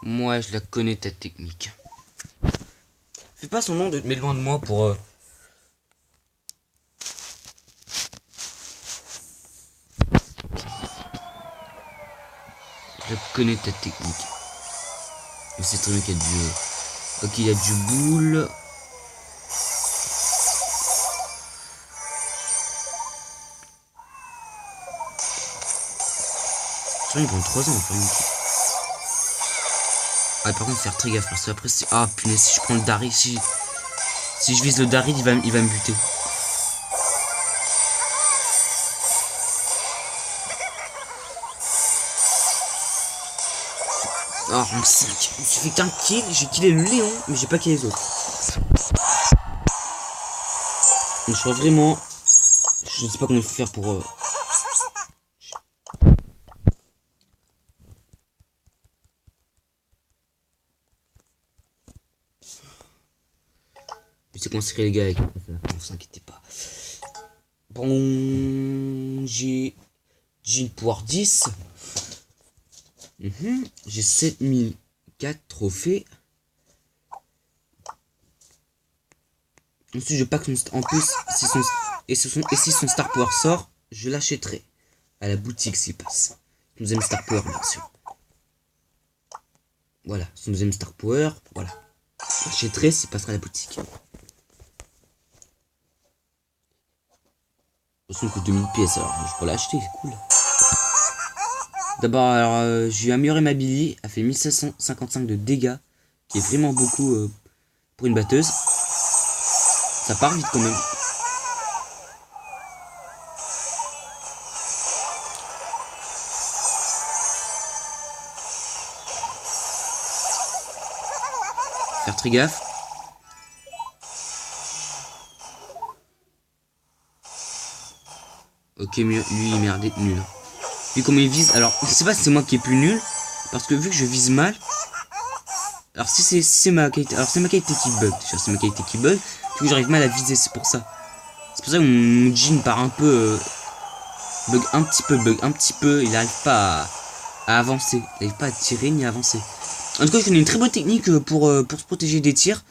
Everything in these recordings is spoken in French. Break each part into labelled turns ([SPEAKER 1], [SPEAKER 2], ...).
[SPEAKER 1] Moi, je la connais ta technique. Fais pas son nom de te mettre loin de moi pour... Je connais ta technique. Je sais très bien qu'il y a du... Ok, il y a du boule. Je crois qu'ils prennent 3 ans à faire une équipe. Ah, par contre, faire très gaffe parce que après, si... Ah, punaise, si je prends le Daryl, si je vise le Daryl, il va me buter. Oh, rank 5. Il suffit qu'un kill, j'ai killé le Léon, mais j'ai pas killé les autres. Donc, je crois vraiment... Je sais pas comment il faut faire pour... Je sais comment c'est les gars avec... Ne vous inquiétez pas. Bon... J'ai le pouvoir 10. J'ai 7004 trophées. Ensuite je pack son... En plus, si son Star Power sort, je l'achèterai à la boutique s'il passe. Son deuxième Star Power, bien sûr. Voilà, son deuxième Star Power, voilà. Je l'achèterai s'il passera à la boutique. De toute façon, il coûte 2000 pièces, alors je peux l'acheter, c'est cool. D'abord, alors, j'ai amélioré ma Billy, elle fait 1755 de dégâts, qui est vraiment beaucoup pour une batteuse. Ça part vite quand même. Faire très gaffe. Ok, lui il est merdé, nul. Vu comment il vise, alors je sais pas si c'est moi qui est plus nul, parce que vu que je vise mal, alors si c'est ma qualité, alors c'est ma qualité qui bug, c'est ma qualité qui bug, du coup j'arrive mal à viser, c'est pour ça que mon jean part un peu, bug un petit peu, il n'arrive pas à avancer, il n'arrive pas à tirer ni à avancer. En tout cas je connais une très bonne technique pour se protéger des tirs,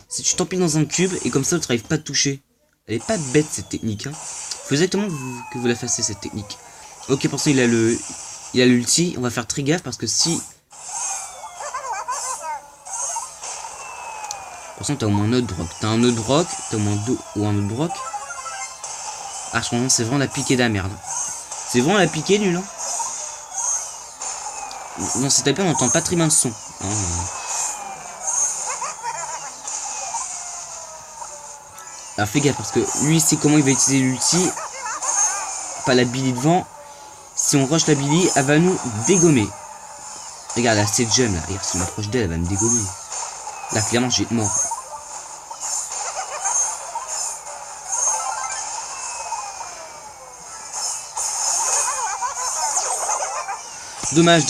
[SPEAKER 1] c'est tu t'empiles dans un cube et comme ça tu n'arrives pas à te toucher. Elle est pas bête cette technique, hein. Faut exactement que vous la fassiez cette technique. Ok, pour ça il a l'ulti, on va faire très gaffe parce que si... Pour ça t'as au moins un autre broc, t'as un autre broc, t'as au moins deux ou un autre broc. Ah je pense c'est vraiment la piquée de la merde. C'est vraiment la piquée nul, hein. Non c'est tapé, on n'entend pas très bien le son. Hein. Alors fais gaffe parce que lui il sait comment il va utiliser l'ulti. Pas la Billy devant. Si on rush la Billy, elle va nous dégommer. Regarde, là, c'est jeune, là. Regarde, si on m'approche d'elle, elle va me dégommer. Là, clairement, j'ai mort. Dommage.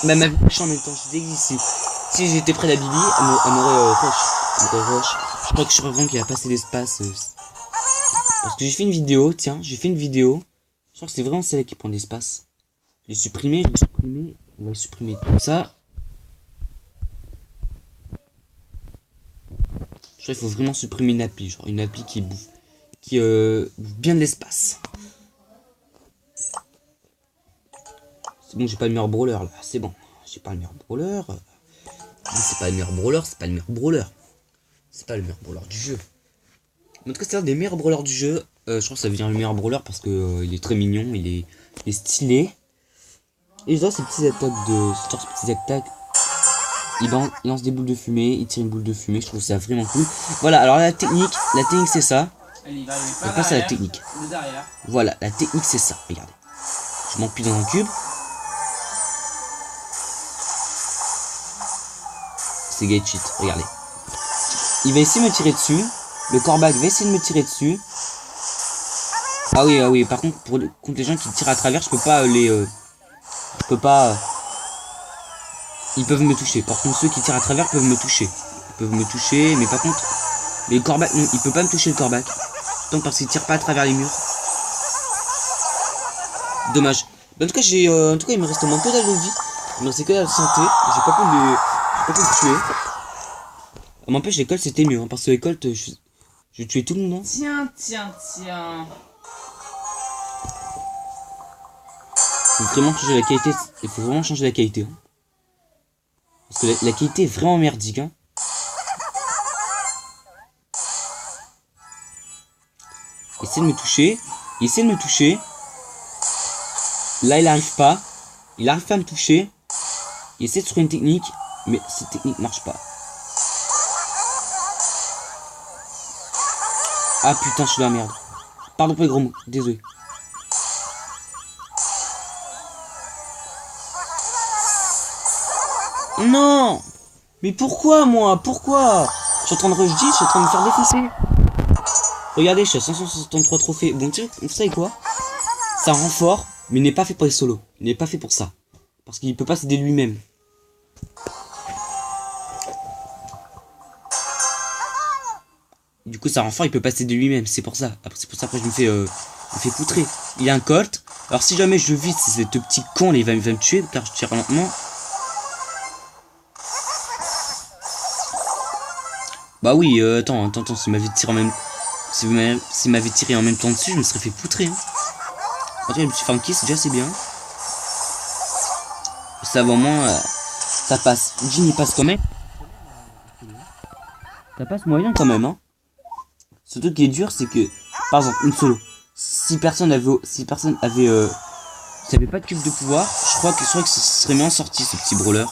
[SPEAKER 1] Bah, ma vie en même temps, je suis déglissé. Si j'étais près de la Billy, elle m'aurait rush. Je crois que je suis vraiment qu'il a pas assez d'espace. Parce que j'ai fait une vidéo, tiens, Je crois que c'est vraiment celle qui prend de l'espace. Je l'ai supprimé, on va le supprimer comme ça. Je crois qu'il faut vraiment supprimer une appli, genre une appli qui bouffe bien de l'espace. C'est bon, j'ai pas le meilleur brawler là, c'est bon. J'ai pas le meilleur brawler. C'est pas le meilleur brawler, c'est pas le meilleur brawler. C'est pas le meilleur brawler du jeu. En tout cas, c'est un des meilleurs brawlers du jeu. Je crois que ça devient le meilleur brawler parce que il est très mignon, il est stylé. Et j'adore ces petites attaques il lance des boules de fumée, il tire une boule de fumée, je trouve ça vraiment cool. Voilà, alors la technique c'est ça. On passe à la technique. Voilà, la technique c'est ça, regardez. Je m'empile dans un cube. C'est gate cheat, regardez. Il va essayer de me tirer dessus. Le corbac va essayer de me tirer dessus. Ah oui, par contre, contre les gens qui tirent à travers, je peux pas ils peuvent me toucher. Par contre, ceux qui tirent à travers peuvent me toucher. Mais par contre, les corbacs, non, il peut pas me toucher le corbac. Tant parce qu'il tire pas à travers les murs. Dommage. En tout cas, il me reste au moins que dalle de vie. Il me reste que dalle de santé. J'ai pas pu pas pu le tuer. M'empêche, les Colts c'était mieux, hein, parce que les Colts, je tuais tout le monde.
[SPEAKER 2] Tiens.
[SPEAKER 1] Il faut vraiment changer la qualité. Il faut vraiment changer la qualité. Hein. Parce que la qualité est vraiment merdique. Hein. Il essaie de me toucher. Il essaie de me toucher. Là, il arrive pas. Il arrive pas à me toucher. Il essaie de trouver une technique. Mais cette technique marche pas. Ah putain, je suis dans la merde. Pardon pour les gros mots. Désolé. Non! Mais pourquoi moi? Pourquoi? Je suis en train de rush 10, je suis en train de me faire défoncer. Regardez, je suis à 563 trophées. Bon, tu sais, vous savez quoi? C'est un renfort, mais il n'est pas fait pour les solos. Il n'est pas fait pour ça. Parce qu'il peut pas s'aider lui-même. Du coup, ça renfort, il peut pas s'aider lui-même. C'est pour ça. Après, c'est pour ça que je me fais poutrer. Il y a un Colt. Alors, si jamais je vise, c'est ce petit con, là, il va me tuer, car je tire lentement. Bah oui, attends, s'il m'avait tiré en même... S'il m'avait tiré en même temps dessus, je me serais fait poutrer. Hein. Attends, le petit funky, c'est déjà assez bien. Ça va au moins... ça passe. Jean, il passe quand même. Ça passe moyen quand même, hein. Ce truc qui est dur, c'est que... Par exemple, une solo. Si personne avait... S'il avait pas de cube de pouvoir, je crois que ce serait bien sorti, ce petit brawler.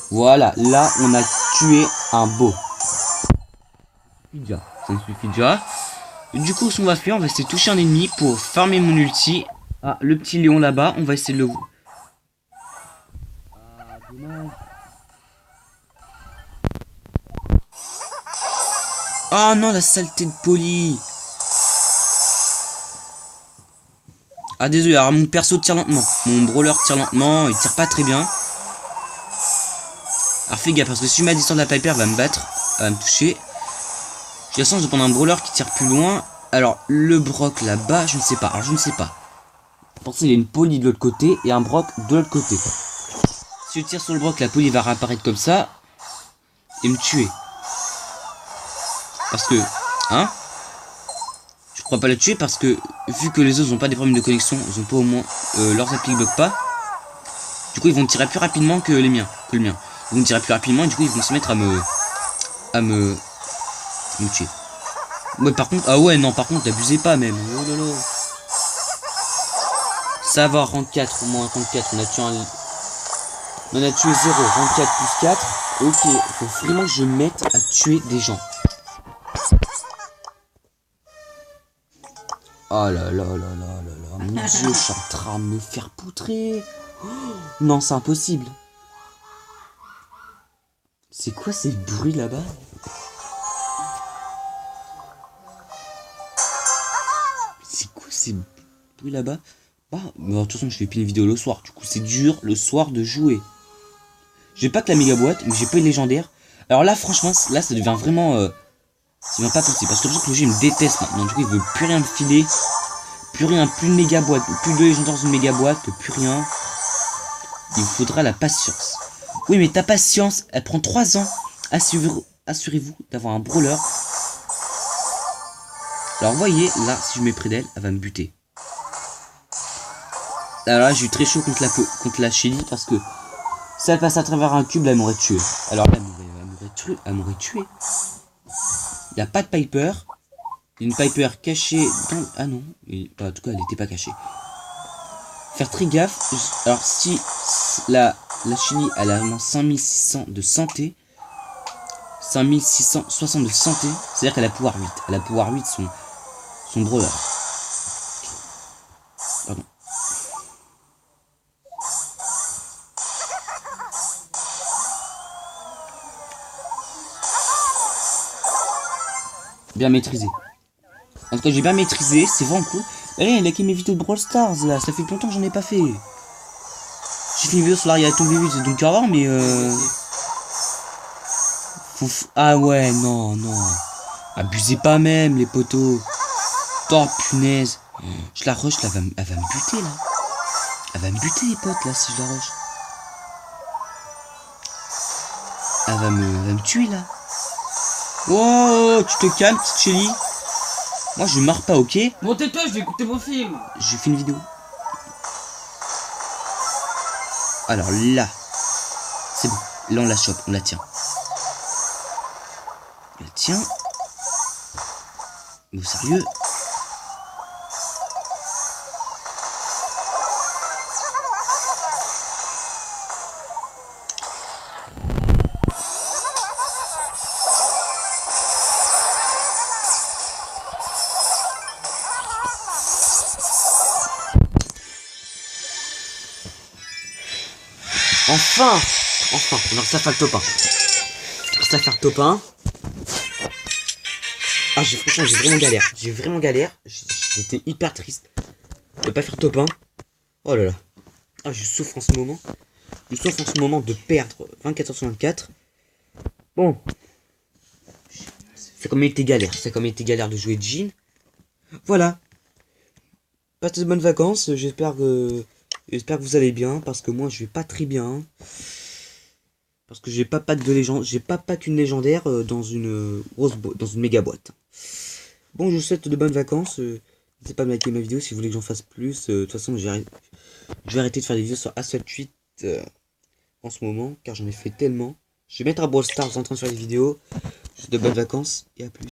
[SPEAKER 1] Voilà, là on a tué un beau. Déjà, ça me suffit déjà. Du coup, ce qu'on va faire, on va essayer de toucher un ennemi pour farmer mon ulti. Ah, le petit lion là-bas, on va essayer de le... Ah, dommage. Ah non, la saleté de Poli. Ah désolé, alors mon perso tire lentement. Mon brawler tire lentement, il tire pas très bien. Alors fais gaffe parce que si je mets à distance de la Piper, elle va me battre, elle va me toucher. J'ai la chance de prendre un brawler qui tire plus loin. Alors le Brock là-bas, je ne sais pas. Alors je ne sais pas. Pour ça il y a une Poli de l'autre côté et un Brock de l'autre côté. Si je tire sur le Brock, la Poli va réapparaître comme ça et me tuer. Parce que, hein, je pourrais pas la tuer parce que vu que les autres n'ont pas des problèmes de connexion, ils ont pas au moins leurs applis bloquent pas. Du coup ils vont tirer plus rapidement que les miens, que le mien. Ils vont tirer plus rapidement et du coup ils vont se mettre à me tuer. Ouais par contre, ah ouais non par contre n'abusez pas même. Oh là là. Ça va, rank 4, au moins rank 4, on a tué on a tué 0, rank 4 plus 4. Ok, faut vraiment que je me mette à tuer des gens. Oh là là là là là là, mon dieu, je suis en train de me faire poutrer. Oh, non, c'est impossible. C'est quoi ces bruits là-bas? C'est quoi ces bruits là-bas? Bah, de toute façon, je fais plus une vidéo le soir. Du coup, c'est dur le soir de jouer. J'ai pas que la méga boîte, mais j'ai pas une légendaire. Alors là, franchement, là, ça devient vraiment... ça devient pas possible. Parce que le jeu, il me déteste maintenant. Du coup, il veut plus rien me filer. Plus rien, plus de méga boîte. Plus de légendaire dans une méga boîte. Plus rien. Il vous faudra la patience. Oui, mais ta patience, elle prend 3 ans. Assurez-vous d'avoir un brawler. Alors, voyez, là, si je mets près d'elle, elle va me buter. Alors là, j'ai eu très chaud contre la Shelly parce que si elle passe à travers un cube, là, elle m'aurait tué. Alors là, elle m'aurait tué. Il n'y a pas de Piper. Il y a une Piper cachée dans... Ah non, en tout cas, elle n'était pas cachée. Faire très gaffe. Alors si la Shelly, elle a vraiment 5600 de santé. 5660 de santé. C'est-à-dire qu'elle a pouvoir 8. Elle a pouvoir 8 son brawler. Pardon. Bien maîtrisé. En tout cas, j'ai bien maîtrisé, c'est vraiment cool. Allez, il a liké mes vidéos de Brawl Stars là, ça fait longtemps que j'en ai pas fait. J'ai fait une vidéo sur l'Aria Tomb 8 donc avant, mais ah ouais, non, non. Abusez pas même, les potos. Oh punaise. Je la rush, là, elle va me buter là. Elle va me buter les potes là si je la rush. Elle va me tuer là. Oh, tu te calmes, petite chérie. Moi je marre pas, ok?
[SPEAKER 2] Bon, tais-toi, je vais écouter mon film.
[SPEAKER 1] J'ai fait une vidéo. Alors là, c'est bon. Là on la chope, on la tient. On la tient. Oh, sérieux? Enfin, on a réussi à faire le top 1. On a réussi à faire le top 1. Ah, franchement, j'ai vraiment galère. J'étais hyper triste de pas faire top 1. Oh là là. Ah, je souffre en ce moment. Je souffre en ce moment de perdre 24 sur 24. Bon. C'est comme il était galère. C'est comme il était galère de jouer Jean. Voilà. Passez de bonnes vacances. J'espère que vous allez bien. Parce que moi, je vais pas très bien. Parce que j'ai pas pack de légende. J'ai pas pack une légendaire dans une dans une méga boîte. Bon, je vous souhaite de bonnes vacances. N'hésitez pas à liker ma vidéo si vous voulez que j'en fasse plus. De toute façon, je vais arrêter de faire des vidéos sur A78 en ce moment. Car j'en ai fait tellement. Je vais mettre à Brawl Stars en train de faire des vidéos. Je vous souhaite de bonnes vacances et à plus.